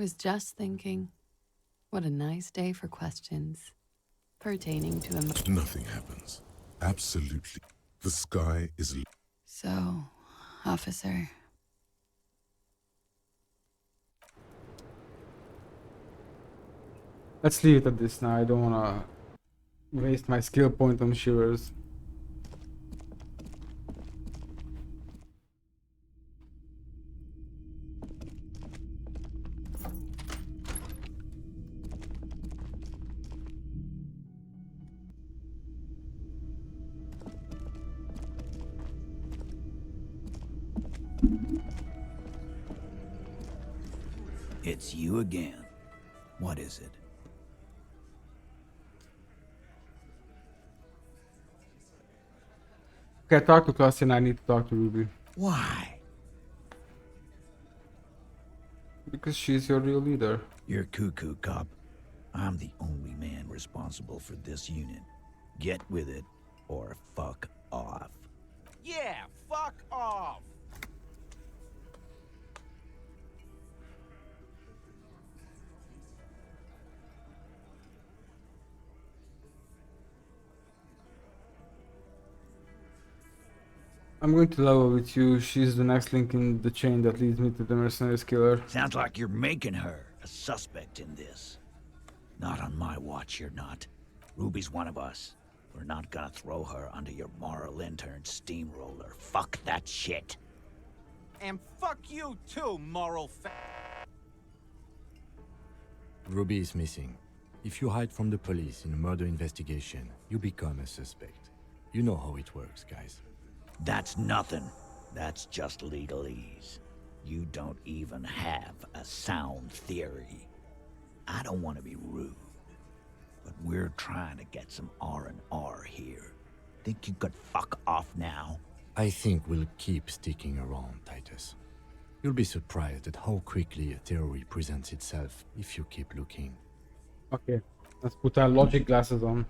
was just thinking, what a nice day for questions pertaining to Nothing happens. Absolutely. The sky is... So, officer, Let's leave it at this now. I don't wanna waste my skill point on shivers. It's you again. What is it? Okay, I talked to Classy and I need to talk to Ruby. Why? Because she's your real leader. You're cuckoo, cop. I'm the only man responsible for this unit. Get with it, or fuck off. Yeah, fuck off! I'm going to level with you. She's the next link in the chain that leads me to the mercenaries killer. Sounds like you're making her a suspect in this. Not on my watch, you're not. Ruby's one of us. We're not gonna throw her under your moral intern steamroller. Fuck that shit. And fuck you too, moral Ruby is missing. If you hide from the police in a murder investigation, you become a suspect. You know how it works, guys. That's nothing. That's just legalese. You don't even have a sound theory. I don't want to be rude, but we're trying to get some R&R here. Think you could fuck off now? I think we'll keep sticking around, Titus. You'll be surprised at how quickly a theory presents itself if you keep looking. Okay, let's put our logic glasses on.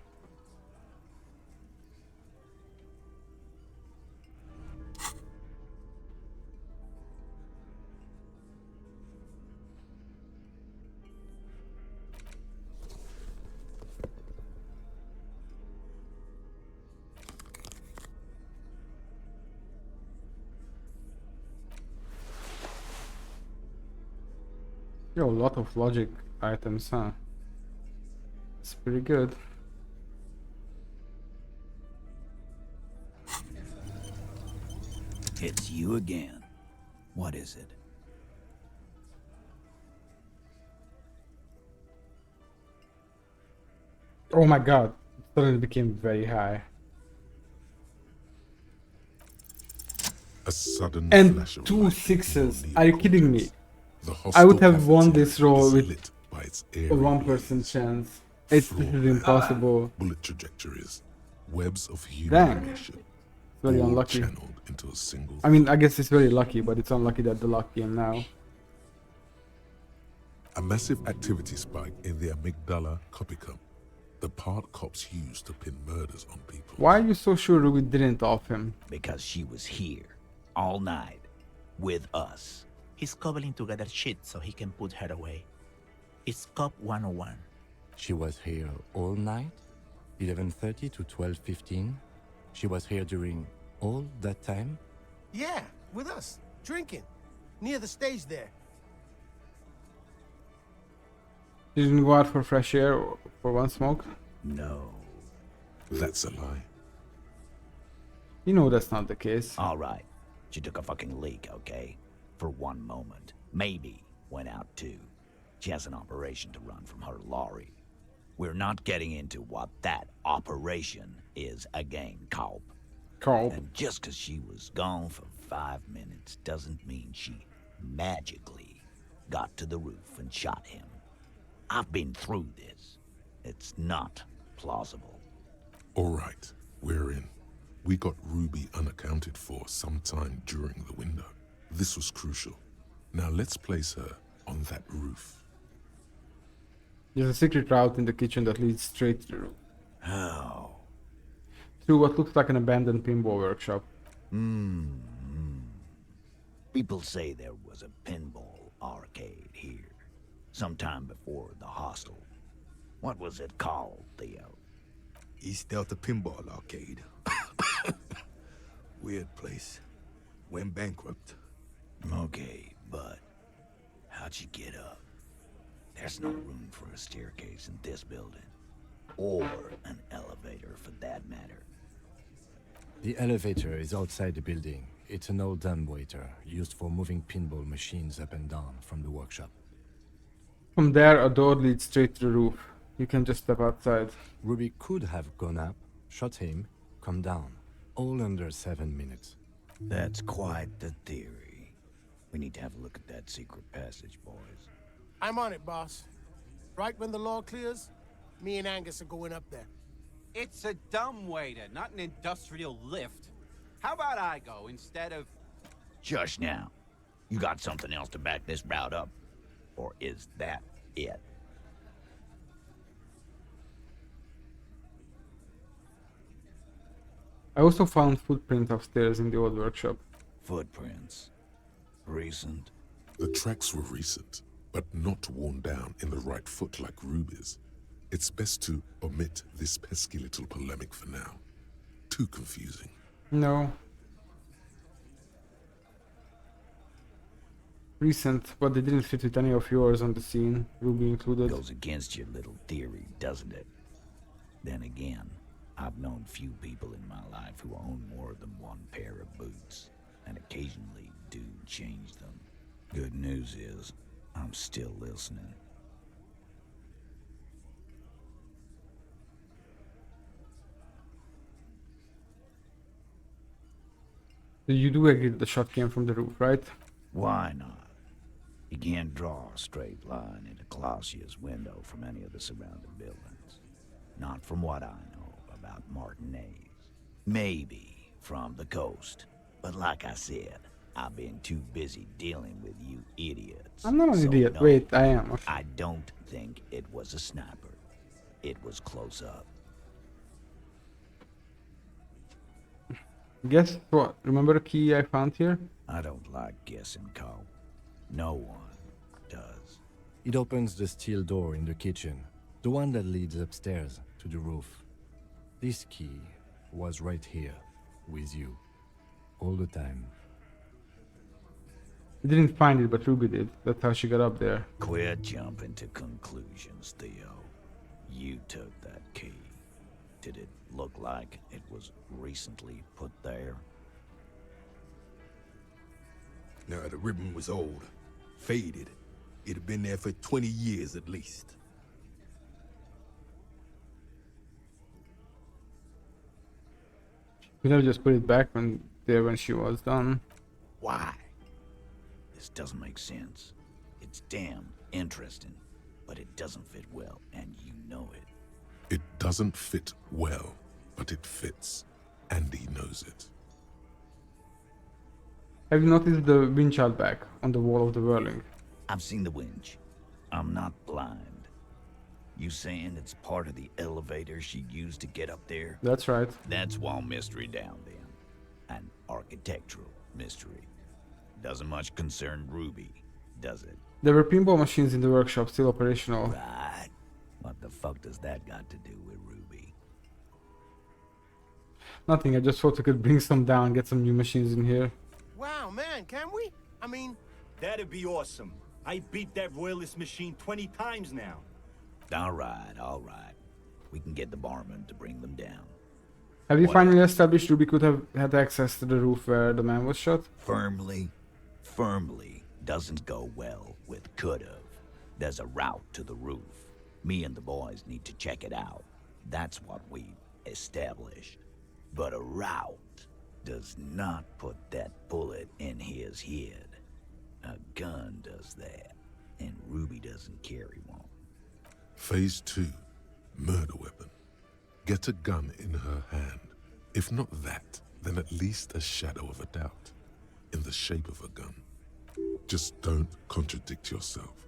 Yo, a lot of logic items, huh? It's pretty good. It's you again. What is it? Oh my god, it suddenly became very high. A sudden And flash of two light sixes. beyond the Are you kidding me? cortex. The I would hostile have won cavity this roll is with lit by its a airy 1% blaze. chance. It's literally impossible. Bullet trajectories, webs of human Dang. aggression, Very all unlucky. channeled into a single. I mean, I guess it's very lucky, but it's unlucky that the luck came now. A massive activity spike in the amygdala copicum, the part cops use to pin murders on people. Why are you so sure Ruby didn't off him? Because she was here, all night, with us. He's cobbling together shit so he can put her away. It's Cop 101. She was here all night, 11:30 to 12:15. She was here during all that time. Yeah, with us, drinking, near the stage there. You didn't go out for fresh air or for one smoke? No. That's a lie. You know that's not the case. All right. She took a fucking leak, okay? For one moment. Maybe went out too. She has an operation to run from her lorry. We're not getting into what that operation is again, Cop. Carl. And just 'cause she was gone for 5 minutes doesn't mean she magically got to the roof and shot him. I've been through this. It's not plausible. All right, we're in. We got Ruby unaccounted for sometime during the window. This was crucial. Now let's place her on that roof. There's a secret route in the kitchen that leads straight to the roof. How? Through what looks like an abandoned pinball workshop. People say there was a pinball arcade here. sometime before the hostel. What was it called, Theo? East Delta Pinball Arcade. Weird place. Went bankrupt. Okay, but how'd you get up? There's no room for a staircase in this building. Or an elevator, for that matter. The elevator is outside the building. It's an old dumbwaiter used for moving pinball machines up and down from the workshop. From there, a door leads straight to the roof. You can just step outside. Ruby could have gone up, shot him, come down, all under 7 minutes. That's quite the theory. We need to have a look at that secret passage, boys. I'm on it, boss. Right when the law clears, me and Angus are going up there. It's a dumbwaiter, not an industrial lift. How about I go instead of... Just now. You got something else to back this route up? Or is that it? I also found footprints upstairs in the old workshop. Footprints. Recent. The tracks were recent, but not worn down in the right foot like Ruby's. It's best to omit this pesky little polemic for now. Too confusing. No. Recent, but they didn't fit with any of yours on the scene, Ruby included. Goes against your little theory, doesn't it? Then again, I've known few people in my life who own more than one pair of boots, and occasionally do change them. Good news is, I'm still listening. So you do agree that the shot came from the roof, right? Why not? You can't draw a straight line into Clausia's window from any of the surrounding buildings. Not from what I know about Martinez. Maybe from the coast. But like I said, I've been too busy dealing with you idiots. I'm not an So idiot. no, Wait, I am. Okay. I don't think it was a sniper. It was close up. Guess what? Remember the key I found here? I don't like guessing, Cole. No one does. It opens the steel door in the kitchen, the one that leads upstairs to the roof. This key was right here, with you, all the time. I didn't find it, but Ruby did. That's how she got up there. Quit jumping to conclusions, Theo. You took that key. Did it look like it was recently put there? Now, the ribbon was old, faded. It had been there for 20 years at least. We never just put it back when she was done. Why? This doesn't make sense. It's damn interesting, but it doesn't fit well, and you know it. It doesn't fit well, but it fits, and he knows it. Have you noticed the windshield back on the wall of the whirling? I've seen the winch. I'm not blind. You saying it's part of the elevator she used to get up there? That's right. That's wall mystery down then. An architectural mystery. Doesn't much concern Ruby, does it? There were pinball machines in the workshop still operational. Right. What the fuck does that got to do with Ruby? Nothing, I just thought we could bring some down, get some new machines in here. Wow, man, can we? I mean, That'd be awesome. I beat that royalist machine 20 times now. All right. We can get the barman to bring them down. Have you What? finally established Ruby could have had access to the roof where the man was shot? Firmly doesn't go well with could've. There's a route to the roof. Me and the boys need to check it out. That's what we've established. But a route does not put that bullet in his head. A gun does that, and Ruby doesn't carry one. Phase 2, murder weapon. Get a gun in her hand. If not that, then at least a shadow of a doubt. In the shape of a gun. Just don't contradict yourself.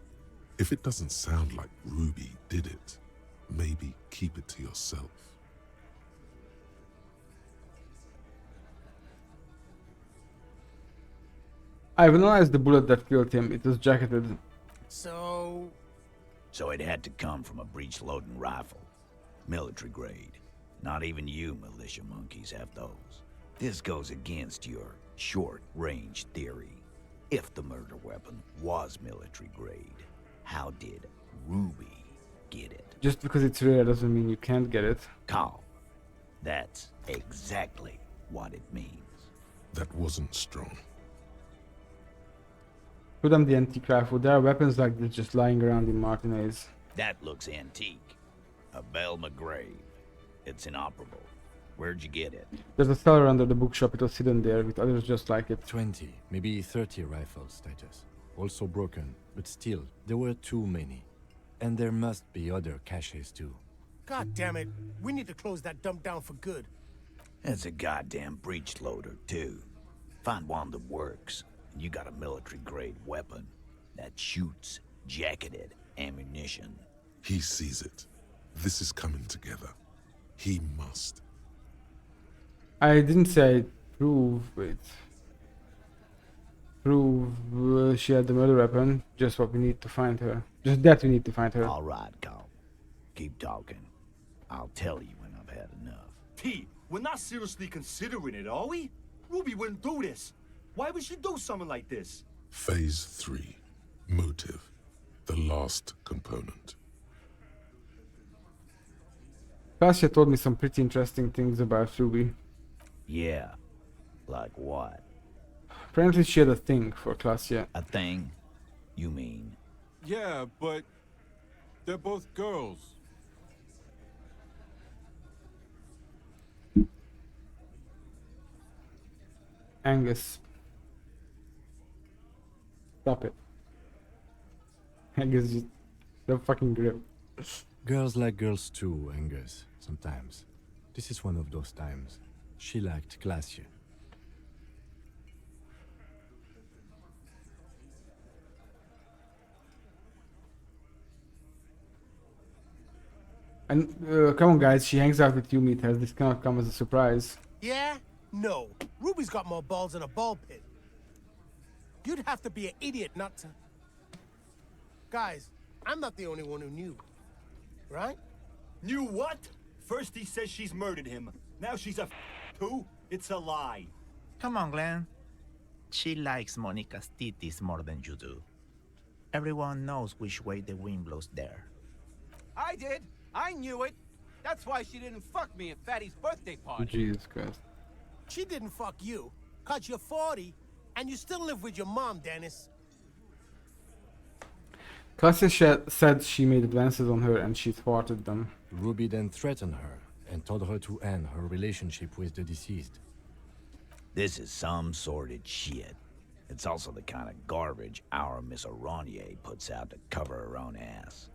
If it doesn't sound like Ruby did it, maybe keep it to yourself. I've analyzed the bullet that killed him. It was jacketed. so So it had to come from a breech-loading rifle. Military grade. Not even you militia monkeys have those. This goes against your short-range theory. If the murder weapon was military grade, how did Ruby get it? Just because it's rare doesn't mean you can't get it. Call. That's exactly what it means. That wasn't strong. Put them the antique rifle. There are weapons like this just lying around in Martinez. That looks antique. A Belle McGrave. It's inoperable. Where'd you get it? There's a cellar under the bookshop. It was hidden there with others just like it. 20, maybe 30 rifles, Titus. Also broken, but still, there were too many. And there must be other caches too. God damn it. We need to close that dump down for good. It's a goddamn breech loader, too. Find one that works, and you got a military-grade weapon that shoots jacketed ammunition. He sees it. This is coming together. He must. I didn't say prove it. Prove she had the murder weapon. Just what we need to find her. Just that we need to find her. All right, Carl. Keep talking. I'll tell you when I've had enough. T, we're not seriously considering it, are we? Ruby wouldn't do this. Why would she do something like this? Phase 3. Motive. The last component. Kasia told me some pretty interesting things about Ruby. Yeah. Like what? Apparently she had a thing for Kasia. A thing? You mean? Yeah, but they're both girls. Angus. Stop it. Angus, just the fucking grip. Girls like girls too, Angus, sometimes. This is one of those times. She liked Glacier. And come on, guys, she hangs out with you, meatheads. This cannot come as a surprise. Yeah? No. Ruby's got more balls in a ball pit. You'd have to be an idiot not to... Guys, I'm not the only one who knew. Right? Knew what? First he says she's murdered him. Now she's a too? It's a lie. Come on, Glenn. She likes Monica's titties more than you do. Everyone knows which way the wind blows there. I did. I knew it. That's why she didn't fuck me at Fatty's birthday party. Jesus Christ. She didn't fuck you, 'cause you're 40, and you still live with your mom, Dennis. Kasia said she made advances on her and she thwarted them. Ruby then threatened her and told her to end her relationship with the deceased. This is some sordid shit. It's also the kind of garbage our Miss Aronier puts out to cover her own ass.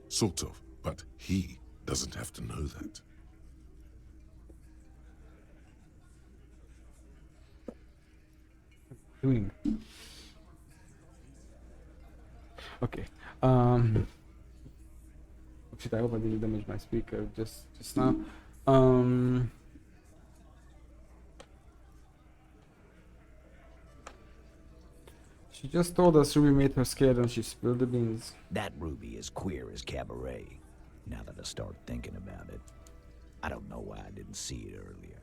Sort of, but he doesn't have to know that. Doing. Okay. Oh shit, I hope I didn't damage my speaker just now. She just told us Ruby made her scared and she spilled the beans. That Ruby is queer as cabaret. Now that I start thinking about it, I don't know why I didn't see it earlier.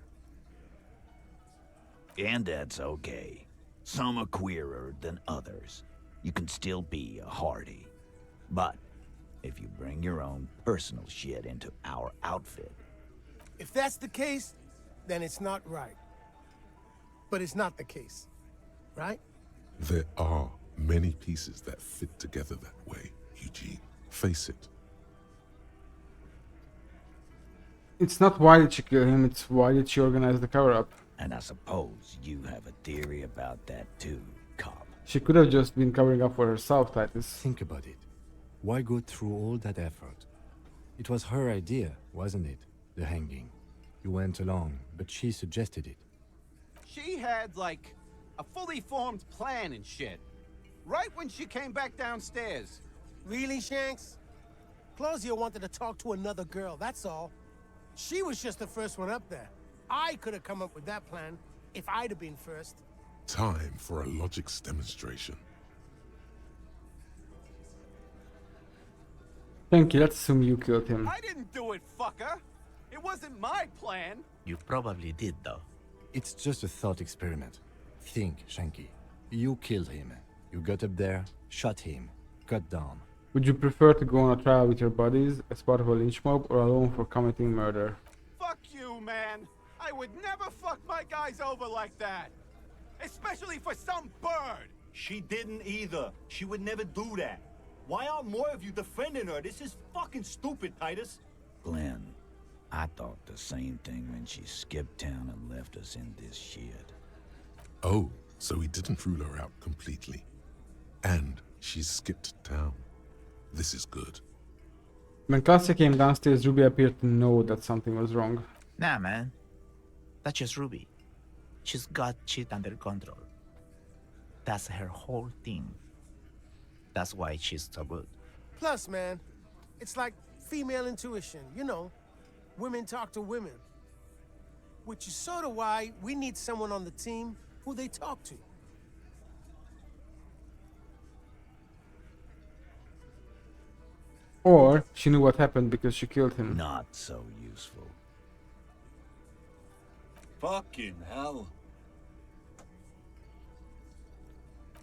And that's okay. Some are queerer than others. You can still be a hardy. But if you bring your own personal shit into our outfit... If that's the case, then it's not right. But it's not the case, right? There are many pieces that fit together that way, Eugene. Face it. It's not why did she kill him, it's why did she organize the cover-up. And I suppose you have a theory about that too, cop. She could have just been covering up for herself, Titus. Think about it. Why go through all that effort? It was her idea, wasn't it? The hanging. You went along, but she suggested it. She had, like, a fully formed plan and shit. Right when she came back downstairs. Really, Shanks? Claudia wanted to talk to another girl, that's all. She was just the first one up there. I could have come up with that plan if I'd have been first. Time for a logics demonstration. Shanky, let's assume you killed him. I didn't do it, fucker. It wasn't my plan. You probably did, though. It's just a thought experiment. Think, Shanky. You killed him. You got up there, shot him, cut down. Would you prefer to go on a trial with your buddies as part of a lynch mob or alone for committing murder? Fuck you, man. I would never fuck my guys over like that. Especially for some bird. She didn't either. She would never do that. Why aren't more of you defending her? This is fucking stupid, Titus. Glenn, I thought the same thing when she skipped town and left us in this shit. Oh, so he didn't rule her out completely. And she skipped town. This is good. When Cassia came downstairs, Ruby appeared to know that something was wrong. Nah, man. That's just Ruby. She's got shit under control. That's her whole thing. That's why she's so good. Plus, man, it's like female intuition, you know. Women talk to women. Which is sort of why we need someone on the team who they talk to. Or she knew what happened because she killed him. Not so useful. Fucking hell.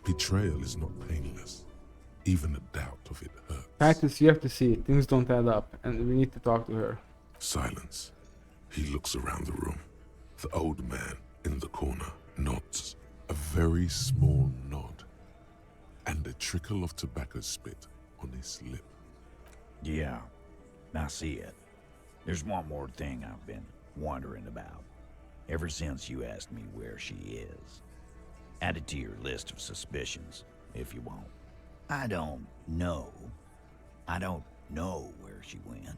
Betrayal is not painless. Even the doubt of it hurts. Titus, you have to see it. Things don't add up, and we need to talk to her. Silence. He looks around the room. The old man in the corner nods. A very small nod. And a trickle of tobacco spit on his lip. Yeah, I see it. There's one more thing I've been wondering about. Ever since you asked me where she is. Add it to your list of suspicions, if you want. I don't know where she went.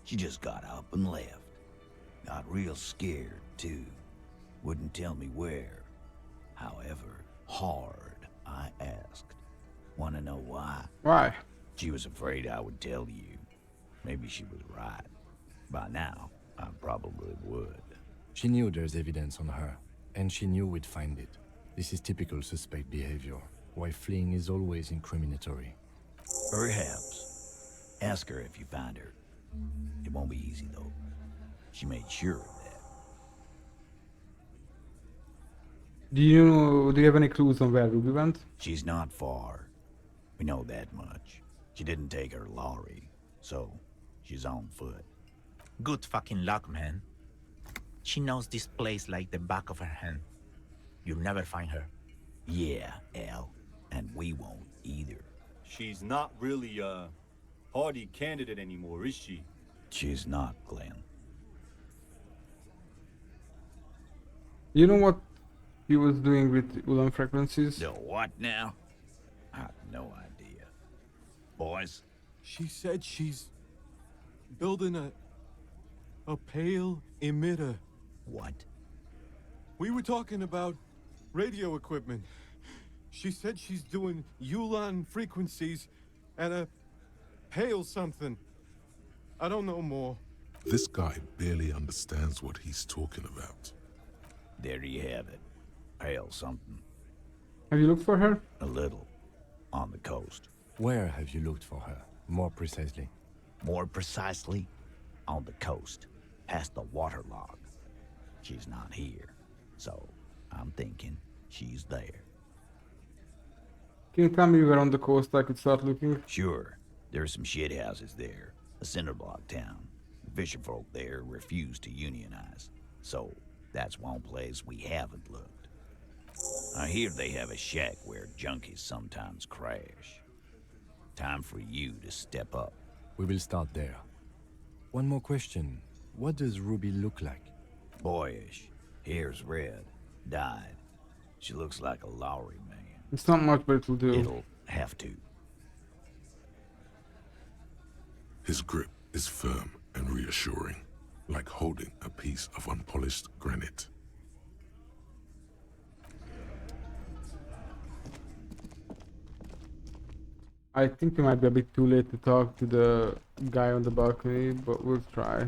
She just got up and left. Got real scared, too. Wouldn't tell me where. However, hard I asked. Wanna know why? Why? She was afraid I would tell you. Maybe she was right. By now, I probably would. She knew there's evidence on her, and she knew we'd find it. This is typical suspect behavior, why fleeing is always incriminatory. Perhaps. Ask her if you find her. It won't be easy, though. She made sure of that. Do you have any clues on where Ruby went? She's not far. We know that much. She didn't take her lorry, so she's on foot. Good fucking luck, man. She knows this place like the back of her hand. You'll never find her. Yeah, Al. And we won't either. She's not really a party candidate anymore, is she? She's not, Glenn. You know what he was doing with Ulan frequencies? The what now? I have no idea. Boys? She said she's building a pale emitter. What? We were talking about radio equipment. She said she's doing Ulan frequencies and a pale something. I don't know more. This guy barely understands what he's talking about. There you have it. Pale something. Have you looked for her? A little. On the coast. Where have you looked for her, more precisely? More precisely, on the coast, past the waterlog. She's not here, so I'm thinking she's there. Can you tell me where on the coast I could start looking? Sure, there's some shit houses there, a cinder block town. The fisherfolk there refuse to unionize, so that's one place we haven't looked. I hear they have a shack where junkies sometimes crash. Time for you to step up. We will start there. One more question. What does Ruby look like? Boyish. Hair's red. Dyed. She looks like a Lowry man. It's not much, but it'll do. It'll have to. His grip is firm and reassuring, like holding a piece of unpolished granite. I think it might be a bit too late to talk to the guy on the balcony, but we'll try.